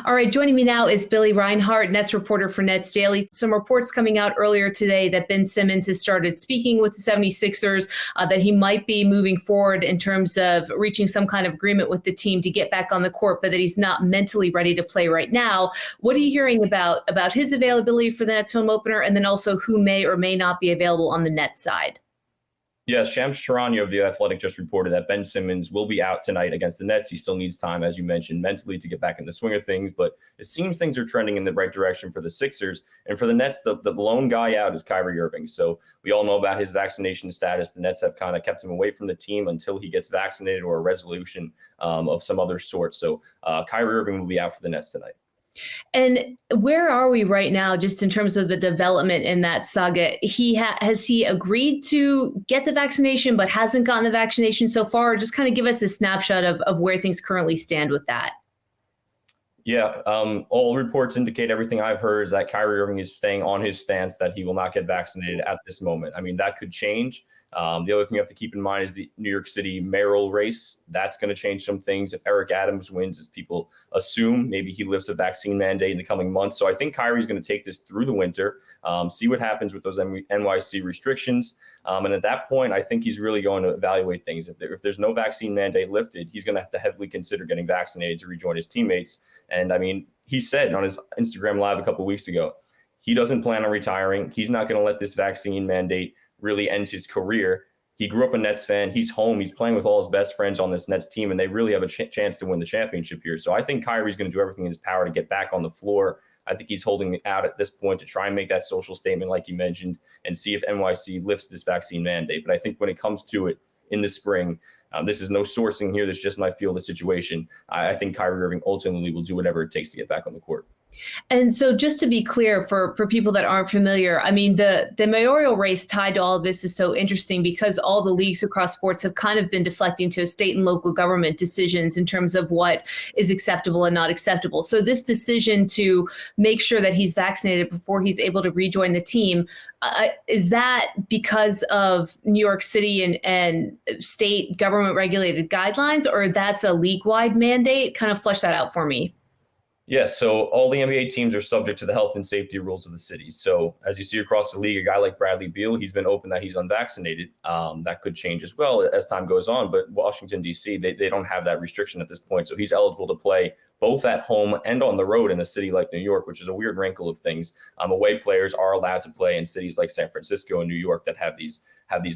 All right, joining me now is Billy Reinhardt, Nets reporter for Nets Daily. Some reports coming out earlier today that Ben Simmons has started speaking with the 76ers, that he might be moving forward in terms of reaching some kind of agreement with the team to get back on the court, but that he's not mentally ready to play right now. What are you hearing about his availability for the Nets home opener, and then also who may or may not be available on the Nets side? Yes, Shams Charania of The Athletic just reported that Ben Simmons will be out tonight against the Nets. He still needs time, as you mentioned, mentally to get back in the swing of things, but it seems things are trending in the right direction for the Sixers. And for the Nets, the lone guy out is Kyrie Irving. So we all know about his vaccination status. The Nets have kind of kept him away from the team until he gets vaccinated or a resolution of some other sort. So Kyrie Irving will be out for the Nets tonight. And where are we right now, just in terms of the development in that saga? Has he agreed to get the vaccination, but hasn't gotten the vaccination so far? Just kind of give us a snapshot of where things currently stand with that. Yeah, all reports indicate everything I've heard is that Kyrie Irving is staying on his stance that he will not get vaccinated at this moment. I mean, that could change. The other thing you have to keep in mind is the New York City mayoral race. That's going to change some things. If Eric Adams wins, as people assume, maybe he lifts a vaccine mandate in the coming months. So I think Kyrie's going to take this through the winter, see what happens with those NYC restrictions. And at that point, I think he's really going to evaluate things. If there's no vaccine mandate lifted, he's going to have to heavily consider getting vaccinated to rejoin his teammates. And I mean, he said on his Instagram Live a couple of weeks ago, he doesn't plan on retiring. He's not going to let this vaccine mandate really end his career. He grew up a Nets fan. He's home. He's playing with all his best friends on this Nets team, and they really have a chance to win the championship here. So I think Kyrie's going to do everything in his power to get back on the floor. I think he's holding it out at this point to try and make that social statement, like you mentioned, and see if NYC lifts this vaccine mandate. But I think when it comes to it in the spring, this is no sourcing here. This just might feel the situation. I think Kyrie Irving ultimately will do whatever it takes to get back on the court. And so just to be clear for people that aren't familiar, I mean, the mayoral race tied to all of this is so interesting because all the leagues across sports have kind of been deflecting to state and local government decisions in terms of what is acceptable and not acceptable. So this decision to make sure that he's vaccinated before he's able to rejoin the team, is that because of New York City and state government regulated guidelines, or that's a league-wide mandate? Kind of flesh that out for me. Yes, so all the NBA teams are subject to the health and safety rules of the city. So as you see across the league, a guy like Bradley Beal, he's been open that he's unvaccinated. That could change as well as time goes on. But Washington, D.C., they don't have that restriction at this point. So he's eligible to play both at home and on the road in a city like New York, which is a weird wrinkle of things. Away players are allowed to play in cities like San Francisco and New York that have these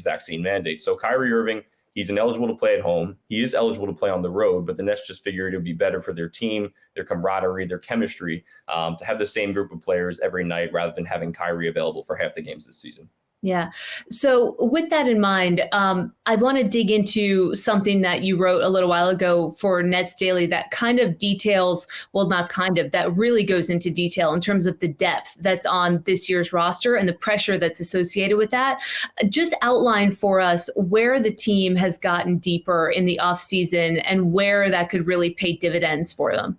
vaccine mandates. So Kyrie Irving, he's ineligible to play at home. He is eligible to play on the road, but the Nets just figured it would be better for their team, their camaraderie, their chemistry, to have the same group of players every night rather than having Kyrie available for half the games this season. Yeah. So with that in mind, I want to dig into something that you wrote a little while ago for Nets Daily that kind of details, well, not kind of, that really goes into detail in terms of the depth that's on this year's roster and the pressure that's associated with that. Just outline for us where the team has gotten deeper in the offseason and where that could really pay dividends for them.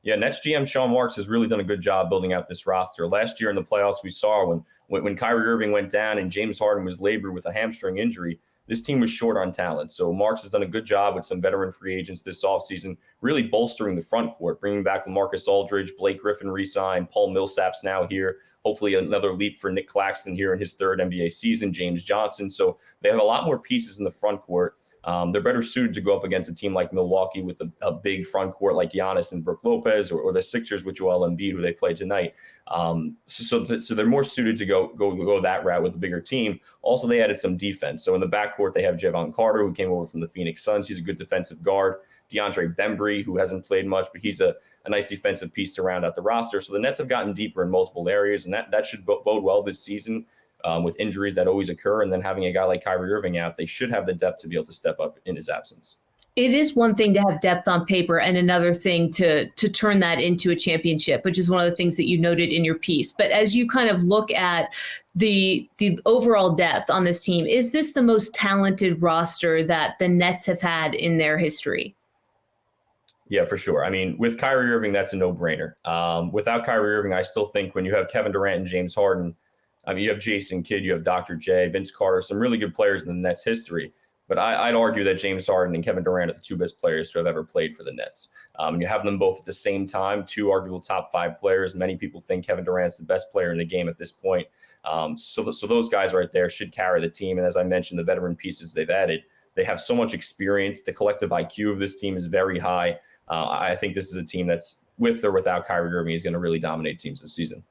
Yeah, Nets GM Sean Marks has really done a good job building out this roster. Last year in the playoffs, we saw when Kyrie Irving went down and James Harden was labored with a hamstring injury, this team was short on talent. So Marks has done a good job with some veteran free agents this offseason, really bolstering the front court, bringing back LaMarcus Aldridge, Blake Griffin re-signed, Paul Millsap's now here. Hopefully another leap for Nick Claxton here in his third NBA season, James Johnson. So they have a lot more pieces in the front court. They're better suited to go up against a team like Milwaukee with a big front court like Giannis and Brook Lopez, or the Sixers with Joel Embiid, who they play tonight. So they're more suited to go that route with a bigger team. Also, they added some defense. So in the backcourt, they have Javon Carter, who came over from the Phoenix Suns. He's a good defensive guard. DeAndre Bembry, who hasn't played much, but he's a nice defensive piece to round out the roster. So the Nets have gotten deeper in multiple areas, and that should bode well this season. With injuries that always occur, and then having a guy like Kyrie Irving out, they should have the depth to be able to step up in his absence. It is one thing to have depth on paper and another thing to turn that into a championship, which is one of the things that you noted in your piece. But as you kind of look at the overall depth on this team, is this the most talented roster that the Nets have had in their history? Yeah, for sure. I mean, with Kyrie Irving, that's a no-brainer. Without Kyrie Irving, I still think when you have Kevin Durant and James Harden, I mean, you have Jason Kidd, you have Dr. J, Vince Carter, some really good players in the Nets history. But I'd argue that James Harden and Kevin Durant are the two best players to have ever played for the Nets. You have them both at the same time, two arguable top 5 players. Many people think Kevin Durant's the best player in the game at this point. So those guys right there should carry the team. And as I mentioned, the veteran pieces they've added, they have so much experience. The collective IQ of this team is very high. I think this is a team that's, with or without Kyrie Irving, is going to really dominate teams this season.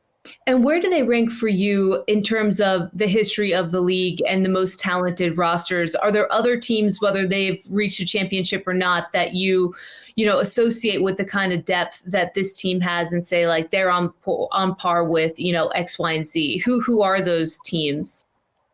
And where do they rank for you in terms of the history of the league and the most talented rosters? Are there other teams, whether they've reached a championship or not, that you associate with the kind of depth that this team has and say, like, they're on par with, X, Y, and Z? Who are those teams?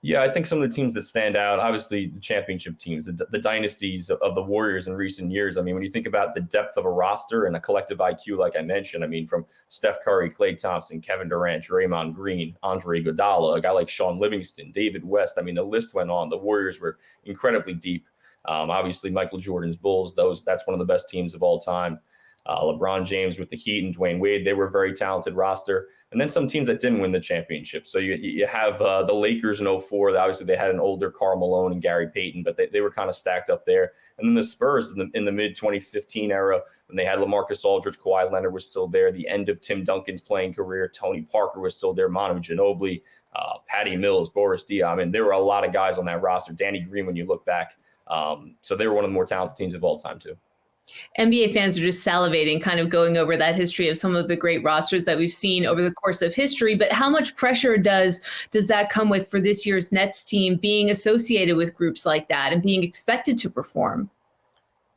Yeah, I think some of the teams that stand out, obviously the championship teams, the dynasties of the Warriors in recent years. I mean, when you think about the depth of a roster and a collective IQ, like I mentioned, I mean, from Steph Curry, Klay Thompson, Kevin Durant, Draymond Green, Andre Iguodala, a guy like Sean Livingston, David West. I mean, the list went on. The Warriors were incredibly deep. Obviously, Michael Jordan's Bulls, that's one of the best teams of all time. LeBron James with the Heat and Dwayne Wade, they were a very talented roster. And then some teams that didn't win the championship. So you have the Lakers in 04. Obviously, they had an older Karl Malone and Gary Payton, but they were kind of stacked up there. And then the Spurs in the mid-2015 era, when they had LaMarcus Aldridge, Kawhi Leonard was still there. The end of Tim Duncan's playing career, Tony Parker was still there, Manu Ginobili, Patty Mills, Boris Diaw. I mean, there were a lot of guys on that roster. Danny Green, when you look back. So they were one of the more talented teams of all time, too. NBA fans are just salivating, kind of going over that history of some of the great rosters that we've seen over the course of history. But how much pressure does that come with for this year's Nets team, being associated with groups like that and being expected to perform?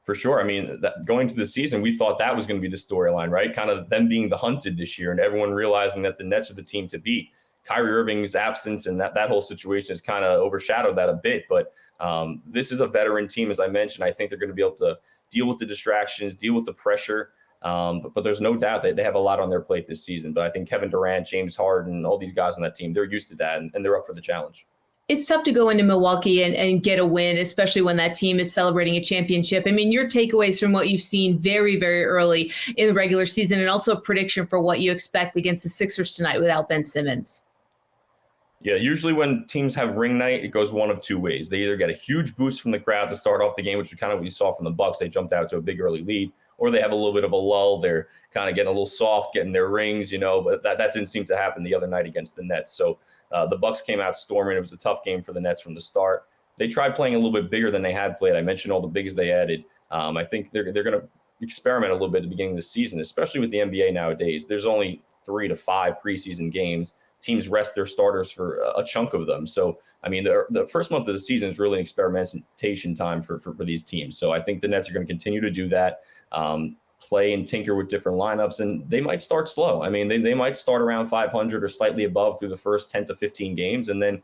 For sure. I mean, going to the season, we thought that was going to be the storyline, right? Kind of them being the hunted this year and everyone realizing that the Nets are the team to beat. Kyrie Irving's absence and that whole situation has kind of overshadowed that a bit. But this is a veteran team, as I mentioned. I think they're going to be able to deal with the distractions, deal with the pressure. But there's no doubt that they have a lot on their plate this season. But I think Kevin Durant, James Harden, all these guys on that team, they're used to that and they're up for the challenge. It's tough to go into Milwaukee and get a win, especially when that team is celebrating a championship. I mean, your takeaways from what you've seen very, very early in the regular season, and also a prediction for what you expect against the Sixers tonight without Ben Simmons. Yeah, usually when teams have ring night, it goes one of two ways. They either get a huge boost from the crowd to start off the game, which is kind of what you saw from the Bucks. They jumped out to a big early lead, or they have a little bit of a lull. They're kind of getting a little soft, getting their rings, but that didn't seem to happen the other night against the Nets. So the Bucks came out storming. It was a tough game for the Nets from the start. They tried playing a little bit bigger than they had played. I mentioned all the bigs they added. I think they're going to experiment a little bit at the beginning of the season, especially with the NBA nowadays. There's only 3 to 5 preseason games. Teams rest their starters for a chunk of them. So, I mean, the first month of the season is really an experimentation time for these teams. So I think the Nets are going to continue to do that, play and tinker with different lineups, and they might start slow. I mean, they might start around 500 or slightly above through the first 10 to 15 games, and then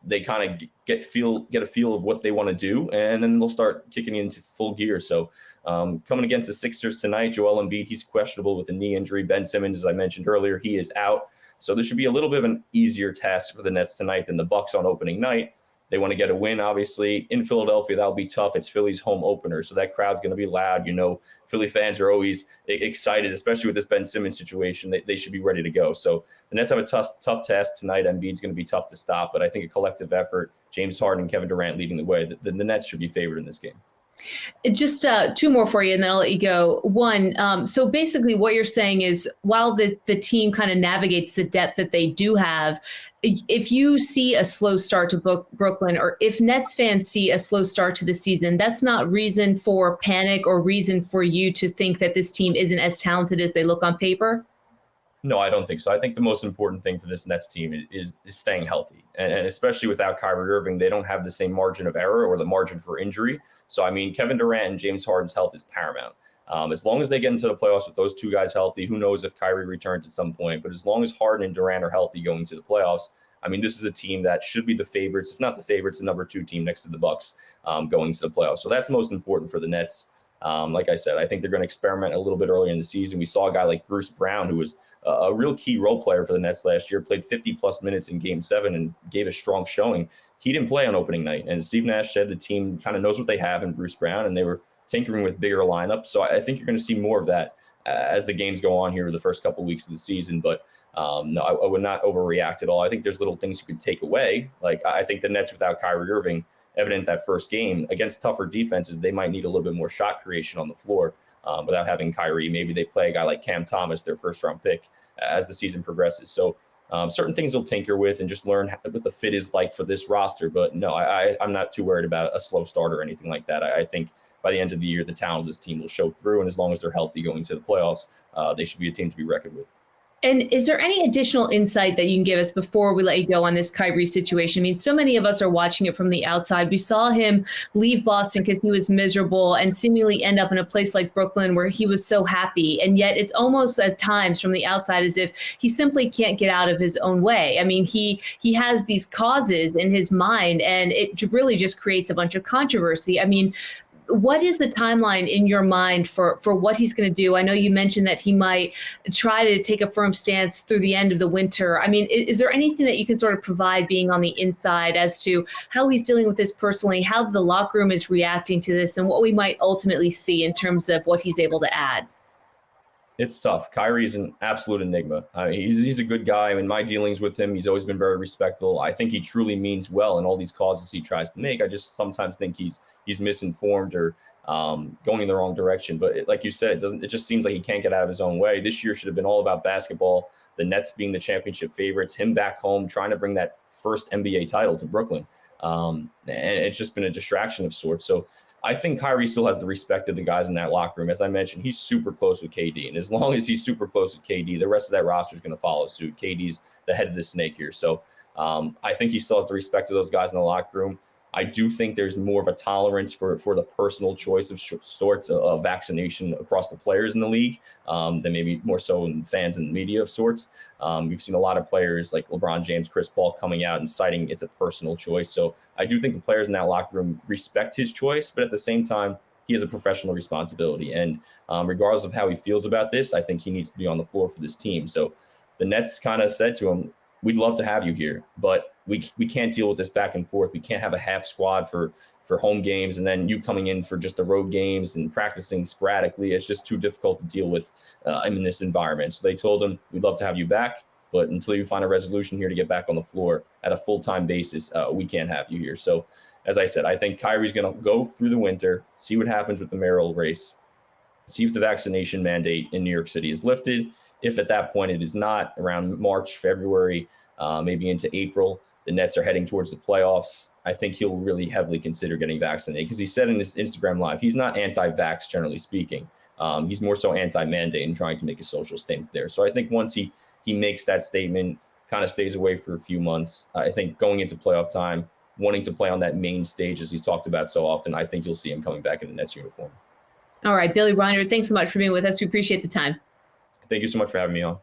they kind of get a feel of what they want to do, and then they'll start kicking into full gear. So coming against the Sixers tonight, Joel Embiid, he's questionable with a knee injury. Ben Simmons, as I mentioned earlier, he is out. So this should be a little bit of an easier task for the Nets tonight than the Bucks on opening night. They want to get a win, obviously. In Philadelphia, that'll be tough. It's Philly's home opener, so that crowd's going to be loud. Philly fans are always excited, especially with this Ben Simmons situation. They should be ready to go. So the Nets have a tough task tonight. Embiid's going to be tough to stop, but I think a collective effort, James Harden and Kevin Durant leading the way, the Nets should be favored in this game. Just 2 more for you, and then I'll let you go. One, so basically what you're saying is while the team kind of navigates the depth that they do have, if you see a slow start to Brooklyn, or if Nets fans see a slow start to the season, that's not reason for panic or reason for you to think that this team isn't as talented as they look on paper? No, I don't think so. I think the most important thing for this Nets team is staying healthy. And especially without Kyrie Irving, they don't have the same margin of error or the margin for injury. So, I mean, Kevin Durant and James Harden's health is paramount. As long as they get into the playoffs with those two guys healthy, who knows if Kyrie returns at some point. But as long as Harden and Durant are healthy going to the playoffs, I mean, this is a team that should be the favorites, if not the favorites, the number 2 team next to the Bucks going to the playoffs. So that's most important for the Nets. Like I said, I think they're going to experiment a little bit earlier in the season. We saw a guy like Bruce Brown, who was a real key role player for the Nets last year, played 50-plus minutes in Game 7 and gave a strong showing. He didn't play on opening night. And Steve Nash said the team kind of knows what they have in Bruce Brown, and they were tinkering with bigger lineups. So I think you're going to see more of that as the games go on here the first couple of weeks of the season. But no, I would not overreact at all. I think there's little things you could take away. Like, I think the Nets without Kyrie Irving, evident that first game against tougher defenses. They might need a little bit more shot creation on the floor without having Kyrie. Maybe they play a guy like Cam Thomas, their first round pick, as the season progresses. So certain things they'll tinker with and just learn what the fit is like for this roster. But no, I'm not too worried about a slow start or anything like that. I think by the end of the year, the talent of this team will show through. And as long as they're healthy going to the playoffs, they should be a team to be reckoned with. And is there any additional insight that you can give us before we let you go on this Kyrie situation? I mean, so many of us are watching it from the outside. We saw him leave Boston because he was miserable and seemingly end up in a place like Brooklyn where he was so happy. And yet it's almost at times from the outside as if he simply can't get out of his own way. I mean, he has these causes in his mind, and it really just creates a bunch of controversy. I mean, what is the timeline in your mind for what he's going to do? I know you mentioned that he might try to take a firm stance through the end of the winter. I mean, is there anything that you can sort of provide being on the inside as to how he's dealing with this personally, how the locker room is reacting to this, and what we might ultimately see in terms of what he's able to add? It's tough. Kyrie is an absolute enigma. He's a good guy. In my dealings with him, he's always been very respectful. I think he truly means well in all these causes he tries to make. I just sometimes think he's misinformed or going in the wrong direction. But like you said, it just seems like he can't get out of his own way. This year should have been all about basketball, the Nets being the championship favorites, him back home trying to bring that first NBA title to Brooklyn. And it's just been a distraction of sorts. So I think Kyrie still has the respect of the guys in that locker room. As I mentioned, he's super close with KD. And as long as he's super close with KD, the rest of that roster is going to follow suit. KD's the head of the snake here. So I think he still has the respect of those guys in the locker room. I do think there's more of a tolerance for the personal choice of sorts of vaccination across the players in the league than maybe more so in fans and media of sorts. We've seen a lot of players like LeBron James, Chris Paul coming out and citing it's a personal choice. So I do think the players in that locker room respect his choice, but at the same time, he has a professional responsibility. And regardless of how he feels about this, I think he needs to be on the floor for this team. So the Nets kind of said to him, we'd love to have you here, but we can't deal with this back and forth. We can't have a half squad for home games and then you coming in for just the road games and practicing sporadically. It's just too difficult to deal with in this environment. So they told him, we'd love to have you back, but until you find a resolution here to get back on the floor at a full-time basis, we can't have you here. So as I said, I think Kyrie's going to go through the winter, see what happens with the mayoral race, see if the vaccination mandate in New York City is lifted. If at that point it is not, around March, February, maybe into April, the Nets are heading towards the playoffs, I think he'll really heavily consider getting vaccinated because he said in his Instagram Live, he's not anti-vax, generally speaking. He's more so anti-mandate and trying to make a social statement there. So I think once he makes that statement, kind of stays away for a few months, I think going into playoff time, wanting to play on that main stage as he's talked about so often, I think you'll see him coming back in the Nets uniform. All right, Billy Reinhardt, thanks so much for being with us. We appreciate the time. Thank you so much for having me on.